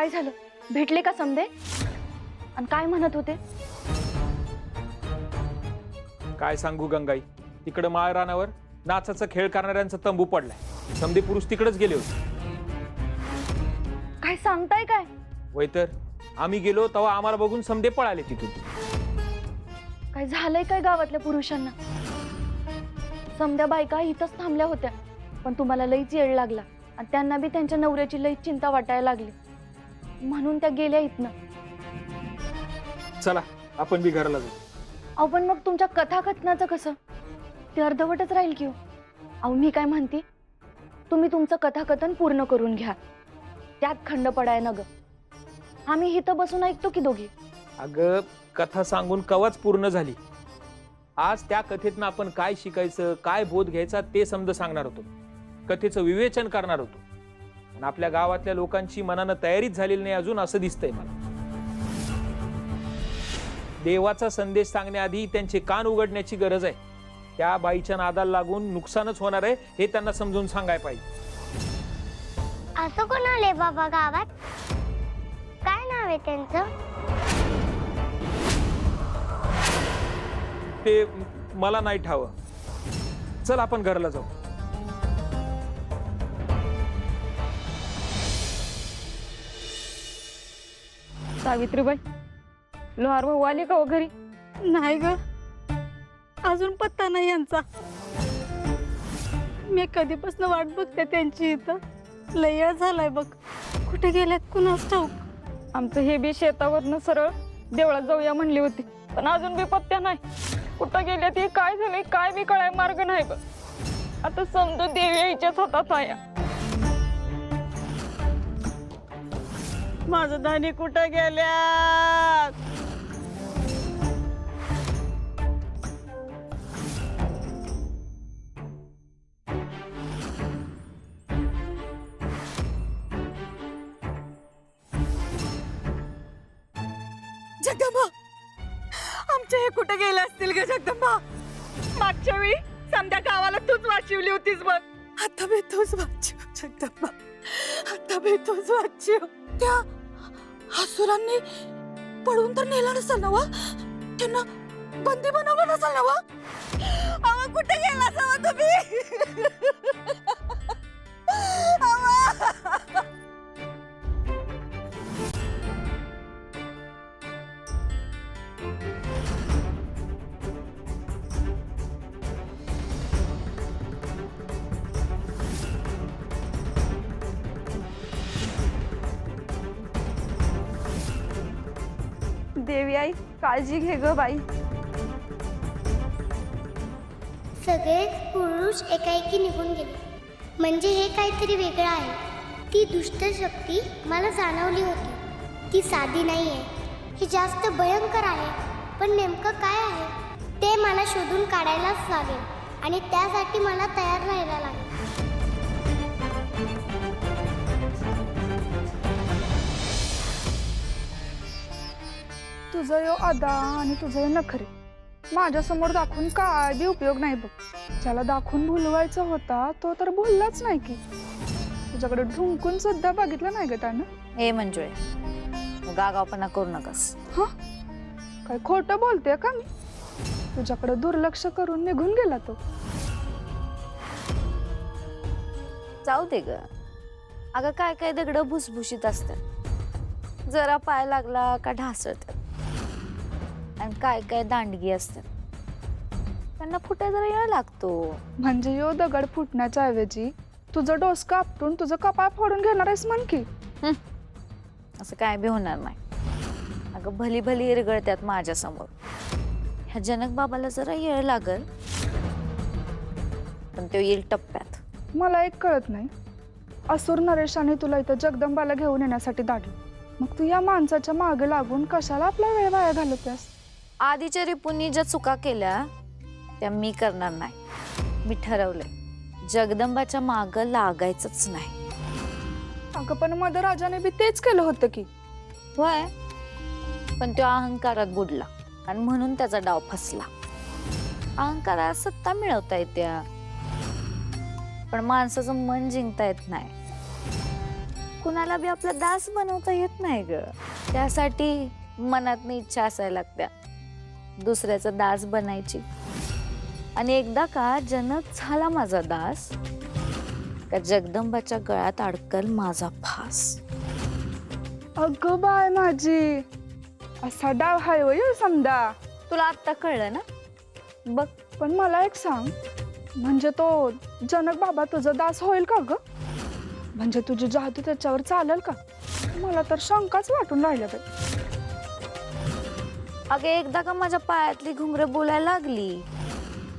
काय झालं? भेटले का समदे? आणि काय म्हणत होते? काय सांगू गंगाई, तिकडे माळ रानावर नाचाचा खेळ करणाऱ्यांचा तंबू पडलाय. समदे पुरुष तिकडेच गेले होते. काय सांगताय काय? वय तर आम्ही गेलो तेव्हा आम्हाला बघून समदे पळाले तिथून. काय झालंय काय गावातल्या पुरुषांना? समद्या बायका इथंच थांबल्या होत्या, पण तुम्हाला लईच येळ लागला आणि त्यांना बी त्यांच्या नवऱ्याची लईच चिंता वाटायला लागली, म्हणून त्या गेल्या इथनं. चला आपण बी घराला जाऊ. अहो पण मग तुमच्या कथाकथनाचं कसं? ते अर्धवटच राहील की हो. अहो मी काय म्हणते, तुम्ही तुमचं कथाकथन पूर्ण करून घ्या, त्यात खंड पडाय न ग. आम्ही इथं बसून ऐकतो की दोघी. अगं कथा सांगून कवाच पूर्ण झाली. आज त्या कथेतनं आपण काय शिकायचं, काय बोध घ्यायचा ते समज सांगणार होतो. कथेचं विवेचन करणार होतो. आणि आपल्या गावातल्या लोकांची मनानं तयारीच झालेली नाही अजून, असं दिसतंय मला. देवाचा संदेश सांगण्याआधी त्यांचे कान उघडण्याची गरज आहे. त्या बाईच्या नादाला लागून नुकसानच होणार आहे हे त्यांना समजून सांगायला पाहिजे. असं कोण आले बाबा गावात? काय नाव आहे त्यांचं? ते मला नाही ठावं. चल आपण घराला जाऊ. सावित्रीबाई, लोहार भाऊ आले का हो घरी? नाही ग, अजून पत्ता नाही यांचा. मी कधीपासून वाट बघते त्यांची. इथं लय वेळ झालाय बघ. कुठे गेल्यात कुणास ठाऊक. आमचं हे बी शेतावरनं सरळ देवळात जाऊया म्हणली होती, पण अजून बी पत्त्या नाही. कुठं गेल्या ते, काय झालंय काय बी कळाय मार्ग नाही बघ. आता समजून देवी यायच्याच हातात आहे. माझं धानी कुठं गेल्यात? जगदंबा, आमचे हे कुठे गेले असतील ग जगदंबा? मागच्या वेळी समध्या गावाला तूच वाचिवली होतीस बघ. आता बी तूच वाचिव जगदंबा, आता बी तूच वाचिव. त्या असुरांनी पळून तर नेला नसेल ना वा? त्यांना बंदी बनवलं नसेल ना वा? अवा कुठे गेला सवा तुम्ही? अवा देवी आई, काळजी घे ग बाई. सगळेच पुरुष एकाएकी निघून गेले, म्हणजे हे काहीतरी वेगळं आहे. ती दुष्ट शक्ती मला जाणवली होती. ती साधी नाही आहे, ही जास्त भयंकर आहे. पण नेमकं काय आहे ते मला शोधून काढायलाच लागेल, आणि त्यासाठी मला तयार राहायला लागेल. तुझं यो अदा आणि तुझं यो नखरे माझ्यासमोर दाखवून काय बी उपयोग नाही बघ. ज्याला दाखवून भुलवायचा होता तो तर भुललाच नाही की. तुझ्याकडे ढुंकून सुद्धा बघितलं नाही ग त्यानं. हे मंजुळे, गागावपणा करू नकस. हा, काय खोटं बोलते का मी? तुझ्याकडे दुर्लक्ष करून निघून गेला तो. जाऊ दे ग. अगं काय काय दगड भुसभुशीत असतात, जरा पाय लागला का ढासळतात. आणि काय काय दांडगी असतात, त्यांना फुटाय जरा वेळ लागतो. म्हणजे यो दगड फुटण्याच्या ऐवजी तुझं डोसकं आपटून तुझं कपाळ फोडून घेणार आहेस म्हण की. असं काय बी होणार नाही. अगं भली भली इरगळत्यात माझ्या समोर. ह्या जनक बाबाला जरा येळ लागल, पण तो येईल टप्प्यात. मला एक कळत नाही, असुर नरेशाने तुला इथं जगदंबाला घेऊन येण्यासाठी धाडलं, मग तू या माणसाच्या मागे लागून कशाला आपला वेळ वाया घालवतेस? आधीच्या रिपूंनी ज्या चुका केल्या त्या मी करणार नाही. मी ठरवलंय, जगदंबाच्या माग लागायचंच नाही. अगं पण मदराजाने बी तेच केलं होतं की. होय, पण तो अहंकारात बुडला आणि म्हणून त्याचा डाव फसला. अहंकारात सत्ता मिळवता येत्या, पण माणसाचं मन जिंकता येत नाही. कुणाला बी आपला दास बनवता येत नाही ग. त्यासाठी मनात इच्छा असायला लागत्या दुसऱ्याचा दास बनायची. आणि एकदा का जनक झाला माझा दास का जगदंबाच्या गळ्यात अडकल माझा फास. अगं बाय माझी, असा डाव हाय होय समजा. तुला आत्ता कळलं ना बघ. पण मला एक सांग, म्हणजे तो जनक बाबा तुझा दास होईल का ग? म्हणजे तुझी जादू त्याच्यावर चालेल का? मला तर शंकाच वाटून राहिल्या बाई. अगे एकदा का माझ्या पायातली घुंगरे बोलायला लागली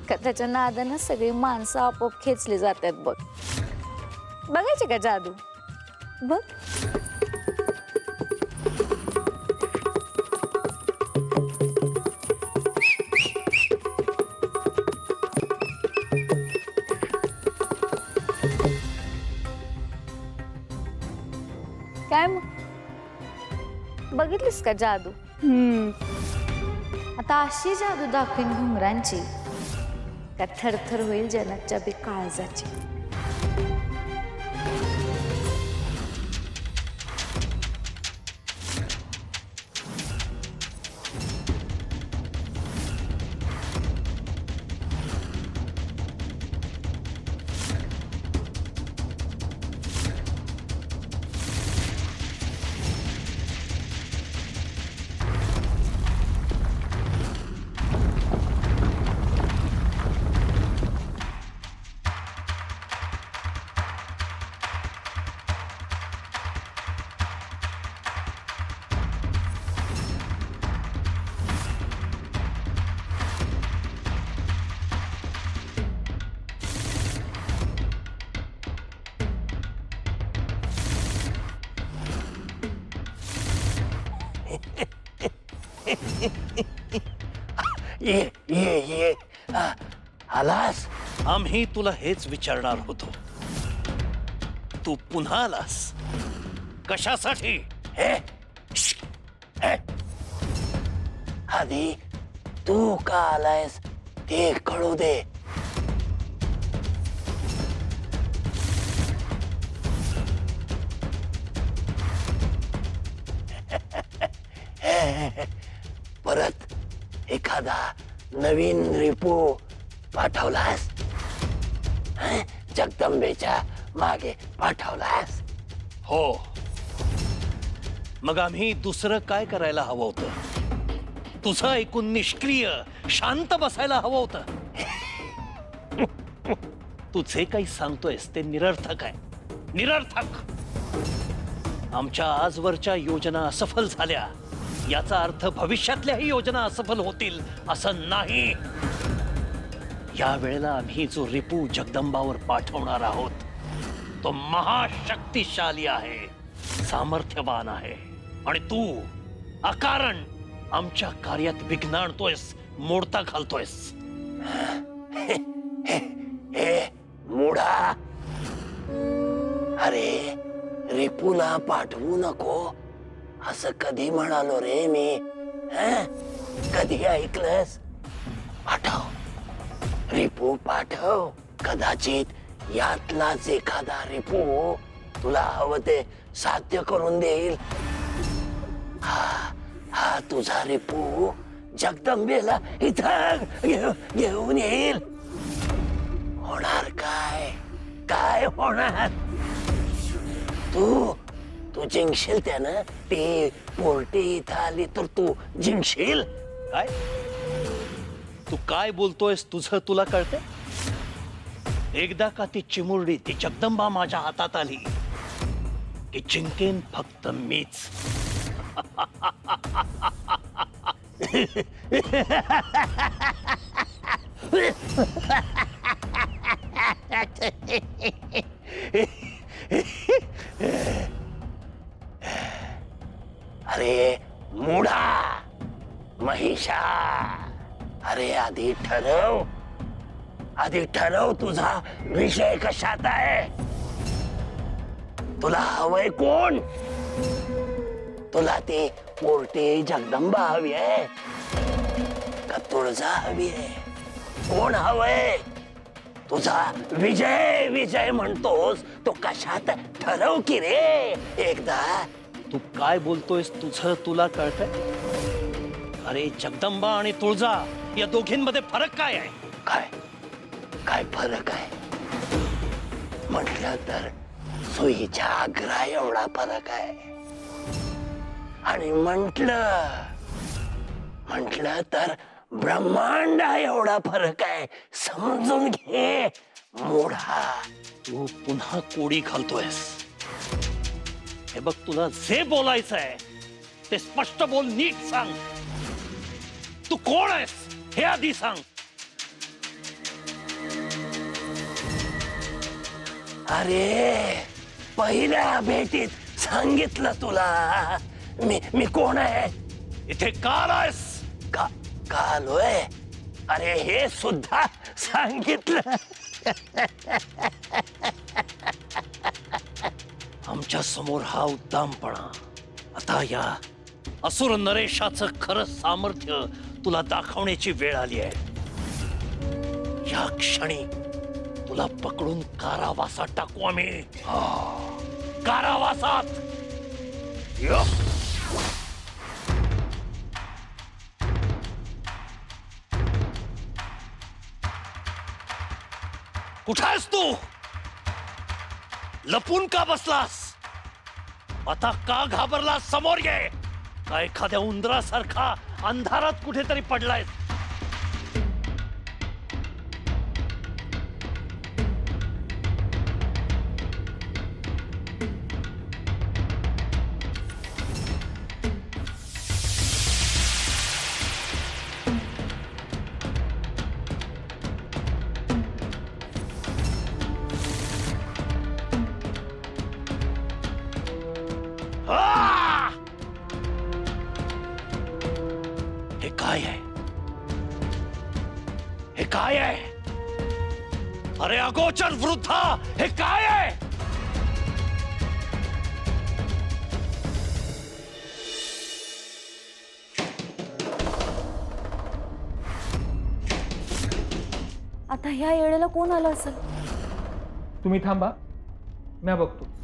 का त्याच्या नादानं सगळी माणसं आपोआप खेचली जातात बघ. बघायची का जादू बघ. काय मग बघितलीस का जादू? आता अशी जादू दाखवीन घुंगरांची का थरथर होईल जनकच्या बी काळजाची. ये आलास? आम्ही तुला हेच विचारणार होतो. तू पुन्हा आलास कशासाठी? हे आधी तू का आलायस ते कळू दे. परत एखादा नवीन रिपू पाठवलास? जगदंबेच्या मागे पाठवलास? हो. मग आम्ही दुसरं काय करायला हवं होतं? तुझं ऐकून निष्क्रिय शांत बसायला हवं होतं. तू जे काही सांगतोयस ते निरर्थक आहे, निरर्थक. आमच्या आजवरच्या योजना असफल झाल्या याचा अर्थ भविष्यातल्याही योजना असफल होतील असं नाही. या वेळेला आम्ही जो रिपू जगदंबावर पाठवणार आहोत तो महाशक्तिशाली आहे, सामर्थ्यवान आहे. आणि तू अकारण आमच्या कार्यात विघ्न आणतोयस, मोडता घालतोयस. मुडा, अरे रिपूला पाठवू नको असं कधी म्हणालो रे मी? कधी ऐकलंस? पाठव, रिपू पाठव. कदाचित यातलाच एखादा रिपू तुला हवं ते साध्य करून देईल. हा तुझा रिपू जगदंबेला इथं घेऊन येईल. होणार काय? काय होणार? तू जिंकशील त्यानं. ती पोरटी इथं आली तर तू जिंकशील. काय तू काय बोलतोयस? तुझं तुला कळतंय? एकदा का ती चिमुरडी, ती जगदंबा माझ्या हातात आली की जिंकेन फक्त मीच. अरे मुडा, महिषा, अरे आधी ठरव तुझा विषय कशात आहे. तुला हवंय कोण? तुला ती पोरटी जगदंबा हवी आहे का तुळजा हवी आहे? कोण हवंय? तुझा विजय विजय म्हणतोस तो कशात ठरव की रे एकदा. तू काय बोलतोयस तुझं तुला कळतंय? अरे जगदंबा आणि तुळजा या दोघींमध्ये फरक काय आहे? काय काय फरक आहे म्हटलं तर सुईच्या आग्रा एवढा फरक आहे. आणि म्हटलं तर ब्रह्मांड एवढा फरक आहे. समजून घे मोढा. तू पुन्हा कोडी घालतोयस. हे बघ तुला जे बोलायचं आहे ते स्पष्ट बोल, नीट सांग. तू कोण आहेस हे आधी सांग. अरे पहिल्या भेटीत सांगितलं तुला मी कोण आहे. इथे का आलायस? का आलोय? अरे हे सुद्धा सांगितलं. आमच्या समोर हा उद्दामपणा. आता या असुर नरेशाचं खरं सामर्थ्य तुला दाखवण्याची वेळ आली आहे. या क्षणी तुला पकडून कारावासात टाकू आम्ही. कारावासात. यो. कुठं आहेस तू? लपून का बसलास? आता का घाबरलास? समोर ये. का एखाद्या उंदरासारखा अंधारात कुठेतरी पडलाय? आ! हे काय आहे? हे काय आहे? अरे अगोचर वृद्धा, हे काय आहे? आता ह्या येळेला कोण आलं असेल? तुम्ही थांबा, मी बघतो.